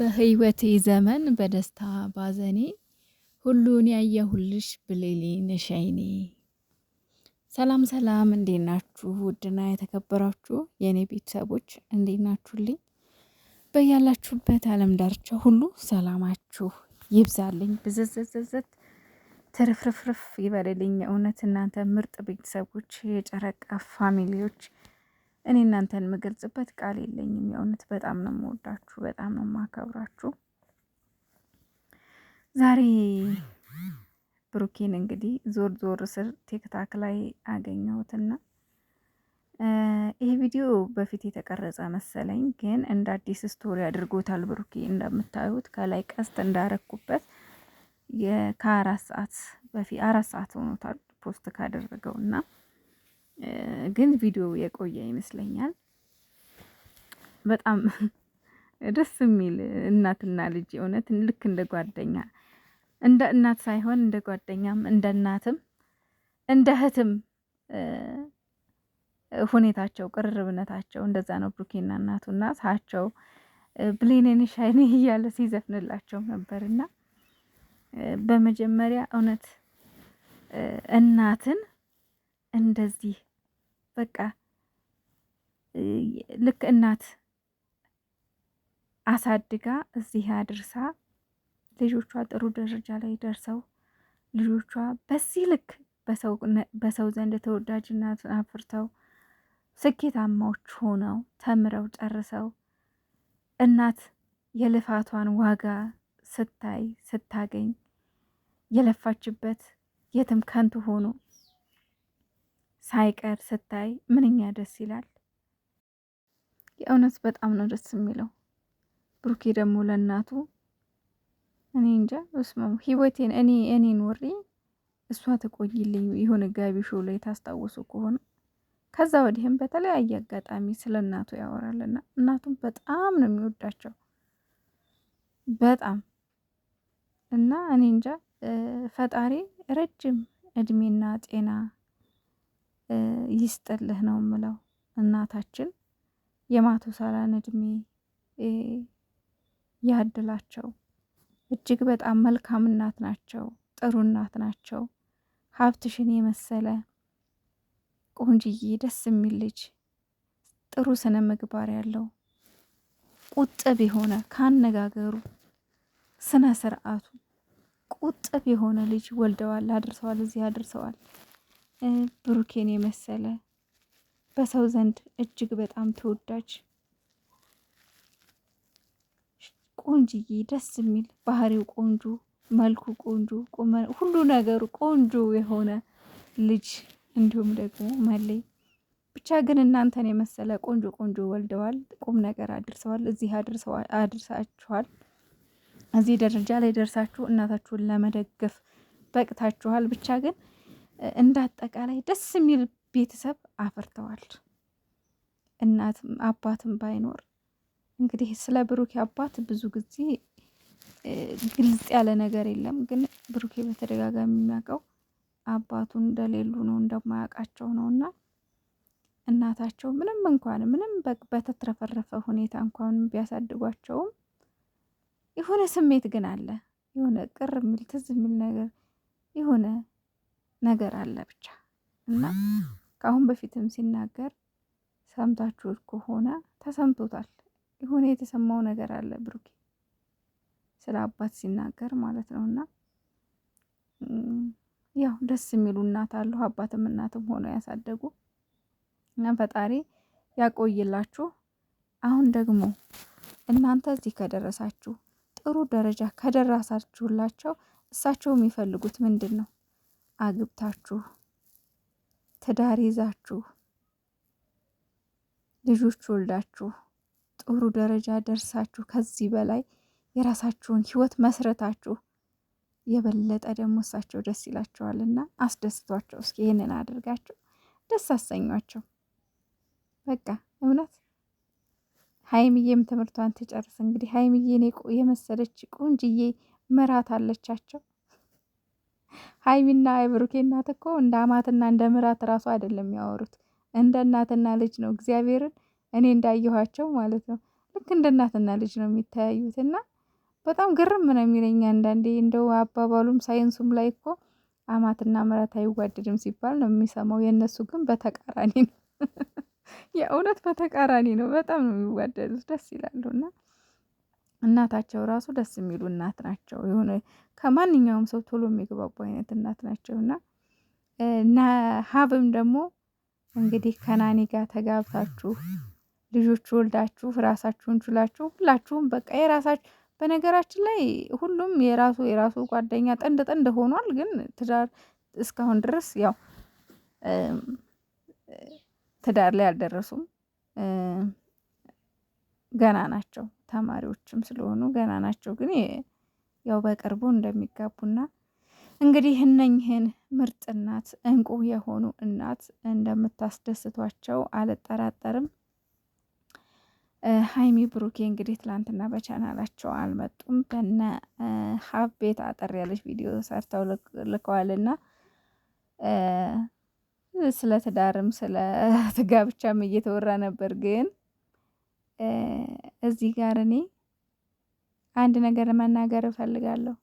በህይወቴ ዘመን በደስታ ባዘኔ ሁሉን ያየሁልሽ ብሌሊ ነሽ አይኔ። ሰላም ሰላም፣ እንዴት ናችሁ? ውድና የተከበራችሁ የእኔ ቤተሰቦች እንዴት ናችሁልኝ? በያላችሁበት ዓለም ዳርቻ ሁሉ ሰላማችሁ ይብዛልኝ፣ ብዝዝዝዝት ትርፍርፍርፍ ይበልልኝ። እውነት እናንተ ምርጥ ቤተሰቦች፣ የጨረቃ ፋሚሊዎች፣ እኔ እናንተን የምገልጽበት ቃል የለኝም። የእውነት በጣም ነው የምወዳችሁ፣ በጣም ነው የማከብራችሁ። ዛሬ ብሩኬን እንግዲህ ዞር ዞር ስር ቲክታክ ላይ አገኘሁትና ይሄ ቪዲዮ በፊት የተቀረጸ መሰለኝ፣ ግን እንደ አዲስ ስቶሪ አድርጎታል ብሩኬ። እንደምታዩት ከላይ ቀስት እንዳረኩበት ከ4 ሰዓት በፊት 4 ሰዓት ሆኖታል ፖስት ካደረገው እና ግን ቪዲዮ የቆየ ይመስለኛል። በጣም ደስ የሚል እናትና ልጅ እውነት ልክ እንደ ጓደኛ፣ እንደ እናት ሳይሆን እንደ ጓደኛም እንደ እናትም እንደ እህትም ሁኔታቸው ቅርርብነታቸው እንደዛ ነው። ብሩኬና እናቱና ሳቸው ብሌኔን ሻይኔ እያለ ሲዘፍንላቸው ነበርና በመጀመሪያ እውነት እናትን እንደዚህ በቃ ልክ እናት አሳድጋ እዚህ አድርሳ ልጆቿ ጥሩ ደረጃ ላይ ደርሰው ልጆቿ በዚህ ልክ በሰው ዘንድ ተወዳጅነት አፍርተው ስኬታማዎች ሆነው ተምረው ጨርሰው እናት የልፋቷን ዋጋ ስታገኝ የለፋችበት የትም ከንቱ ሆኖ ሳይቀር ስታይ ምንኛ ደስ ይላል። የእውነት በጣም ነው ደስ የሚለው። ብሩኬ ደግሞ ለእናቱ እኔ እንጃ እስማ ህይወቴን እኔን ወሬ እሷ ተቆይልኝ የሆነ ጋቢ ሾው ላይ ታስታውሱ ከሆነ ከዛ ወዲህም በተለያየ አጋጣሚ ስለ እናቱ ያወራልና እናቱም በጣም ነው የሚወዳቸው በጣም እና እኔ እንጃ ፈጣሪ ረጅም እድሜና ጤና ይስጥልህ ነው የምለው። እናታችን የማቱሳላን እድሜ ያድላቸው። እጅግ በጣም መልካም እናት ናቸው፣ ጥሩ እናት ናቸው። ሀብትሽን የመሰለ ቆንጅዬ ደስ የሚል ልጅ፣ ጥሩ ስነ ምግባር ያለው ቁጥብ የሆነ ካነጋገሩ ስነ ስርዓቱ ቁጥብ የሆነ ልጅ ወልደዋል፣ አድርሰዋል፣ እዚህ አድርሰዋል። ብሩኬን የመሰለ በሰው ዘንድ እጅግ በጣም ተወዳጅ ቆንጅዬ ደስ የሚል ባህሪው ቆንጆ፣ መልኩ ቆንጆ፣ ሁሉ ነገሩ ቆንጆ የሆነ ልጅ እንዲሁም ደግሞ መለይ ብቻ ግን እናንተን የመሰለ ቆንጆ ቆንጆ ወልደዋል፣ ቁም ነገር አድርሰዋል፣ እዚህ አድርሳችኋል። እዚህ ደረጃ ላይ ደርሳችሁ እናታችሁን ለመደገፍ በቅታችኋል። ብቻ ግን እንዳጠቃላይ ደስ የሚል ቤተሰብ አፍርተዋል። እናትም አባትም ባይኖር እንግዲህ ስለ ብሩኬ አባት ብዙ ጊዜ ግልጽ ያለ ነገር የለም። ግን ብሩኬ በተደጋጋሚ የሚያውቀው አባቱ እንደሌሉ ነው፣ እንደማያውቃቸው ነው። እና እናታቸው ምንም በተትረፈረፈ ሁኔታ እንኳን ቢያሳድጓቸውም የሆነ ስሜት ግን አለ፣ የሆነ ቅር የሚል ትዝ የሚል ነገር የሆነ ነገር አለ ብቻ። እና ከአሁን በፊትም ሲናገር ሰምታችሁት ከሆነ ተሰምቶታል። የሆነ የተሰማው ነገር አለ ብሩኬ ስለ አባት ሲናገር ማለት ነው። እና ያው ደስ የሚሉ እናት አሉ፣ አባትም እናትም ሆነው ያሳደጉ እና ፈጣሪ ያቆይላችሁ። አሁን ደግሞ እናንተ እዚህ ከደረሳችሁ ጥሩ ደረጃ ከደረሳችሁላቸው እሳቸው የሚፈልጉት ምንድን ነው? አግብታችሁ ትዳር ይዛችሁ ልጆች ወልዳችሁ ጥሩ ደረጃ ደርሳችሁ ከዚህ በላይ የራሳችሁን ህይወት መስረታችሁ የበለጠ ደግሞ እሳቸው ደስ ይላቸዋልና አስደስቷቸው። እስኪ ይህንን አድርጋችሁ ደስ አሰኟቸው። በቃ እውነት ሀይሚዬም ትምህርቷን ትጨርስ እንግዲህ። ሀይሚዬ የመሰለች ቆንጅዬ ምራት አለቻቸው። ሀይሚና የብሩኬ እናት እኮ እንደ አማትና እንደ ምራት እራሱ አይደለም የሚያወሩት፣ እንደ እናትና ልጅ ነው። እግዚአብሔርን እኔ እንዳየኋቸው ማለት ነው። ልክ እንደ እናትና ልጅ ነው የሚተያዩትና በጣም ግርም ነው የሚለኝ አንዳንዴ። እንደው አባባሉም ሳይንሱም ላይ እኮ አማትና ምራት አይዋደድም ሲባል ነው የሚሰማው። የእነሱ ግን በተቃራኒ ነው። የእውነት በተቃራኒ ነው። በጣም ነው የሚዋደዱት፣ ደስ ይላሉ። እና እናታቸው ራሱ ደስ የሚሉ እናት ናቸው። የሆነ ከማንኛውም ሰው ቶሎ የሚግባቡ አይነት እናት ናቸው። እና ሀብም ደግሞ እንግዲህ ከናኒ ጋር ተጋብታችሁ ልጆች ወልዳችሁ ራሳችሁን ችላችሁ ሁላችሁም በቃ የራሳችሁ በነገራችን ላይ ሁሉም የራሱ ጓደኛ ጥንድ ጥንድ ሆኗል። ግን ትዳር እስካሁን ድረስ ያው ትዳር ላይ አልደረሱም። ገና ናቸው፣ ተማሪዎችም ስለሆኑ ገና ናቸው። ግን ያው በቅርቡ እንደሚጋቡና እንግዲህ እነኝህን ምርጥ እናት እንቁ የሆኑ እናት እንደምታስደስቷቸው አልጠራጠርም። ሀይሚ ብሩኬ እንግዲህ ትላንትና በቻናላቸው አልመጡም። በነ ሀብ ቤት አጠር ያለች ቪዲዮ ሰርተው ልከዋልና ስለ ትዳርም ስለ ጋብቻም እየተወራ ነበር። ግን እዚህ ጋር እኔ አንድ ነገር መናገር እፈልጋለሁ።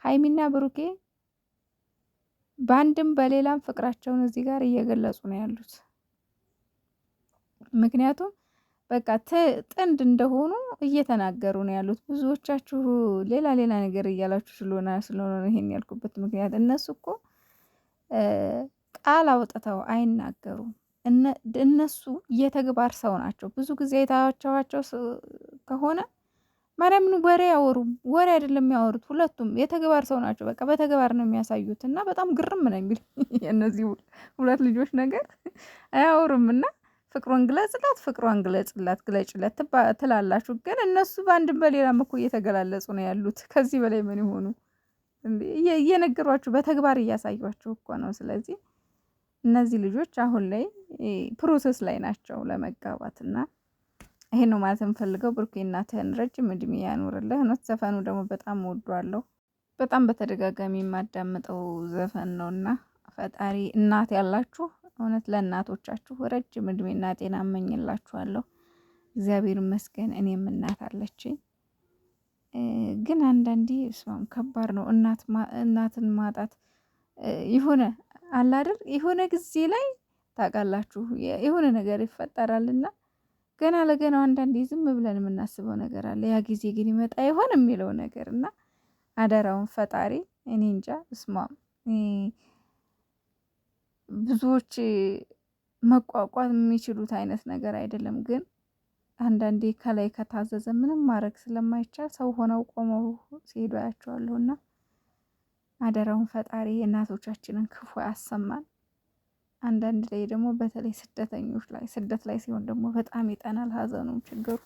ሀይሚና ብሩኬ በአንድም በሌላም ፍቅራቸውን እዚህ ጋር እየገለጹ ነው ያሉት። ምክንያቱም በቃ ጥንድ እንደሆኑ እየተናገሩ ነው ያሉት። ብዙዎቻችሁ ሌላ ሌላ ነገር እያላችሁ ስለሆነ ይሄን ያልኩበት ምክንያት እነሱ እኮ ቃል አውጥተው አይናገሩም። እነሱ የተግባር ሰው ናቸው። ብዙ ጊዜ የታያቸዋቸው ከሆነ ማርያምን ወሬ አያወሩም። ወሬ አይደለም የሚያወሩት፣ ሁለቱም የተግባር ሰው ናቸው። በቃ በተግባር ነው የሚያሳዩት። እና በጣም ግርም ነው የሚል የእነዚህ ሁለት ልጆች ነገር አያወሩም። እና ፍቅሯን ግለጭለት ትላላችሁ። ግን እነሱ በአንድም በሌላም እኮ እየተገላለጹ ነው ያሉት። ከዚህ በላይ ምን ይሆኑ? እየነገሯችሁ በተግባር እያሳዩችሁ እኮ ነው። ስለዚህ እነዚህ ልጆች አሁን ላይ ፕሮሰስ ላይ ናቸው ለመጋባት። እና ይሄን ነው ማለት የምፈልገው። ብሩኬ እናትህን ረጅም እድሜ ያኑርልህ። እውነት ዘፈኑ ደግሞ በጣም ወዷለሁ። በጣም በተደጋጋሚ የማዳምጠው ዘፈን ነው። እና ፈጣሪ እናት ያላችሁ እውነት ለእናቶቻችሁ ረጅም እድሜና ጤና እመኝላችኋለሁ። እግዚአብሔር ይመስገን እኔም እናት አለችኝ። ግን አንዳንዴ እሷም ከባድ ነው እናትን ማጣት። የሆነ አለ አይደል የሆነ ጊዜ ላይ ታውቃላችሁ የሆነ ነገር ይፈጠራልና ገና ለገናው አንዳንዴ ዝም ብለን የምናስበው ነገር አለ። ያ ጊዜ ግን ይመጣ ይሆን የሚለው ነገር እና አደራውን ፈጣሪ እኔ እንጃ እስማም ብዙዎች መቋቋም የሚችሉት አይነት ነገር አይደለም። ግን አንዳንዴ ከላይ ከታዘዘ ምንም ማድረግ ስለማይቻል ሰው ሆነው ቆመው ሲሄዱ አያቸዋለሁና አደራውን ፈጣሪ እናቶቻችንን ክፉ ያሰማን። አንዳንድ ላይ ደግሞ በተለይ ስደተኞች ላይ ስደት ላይ ሲሆን ደግሞ በጣም ይጠናል ሀዘኑም ችግሩ።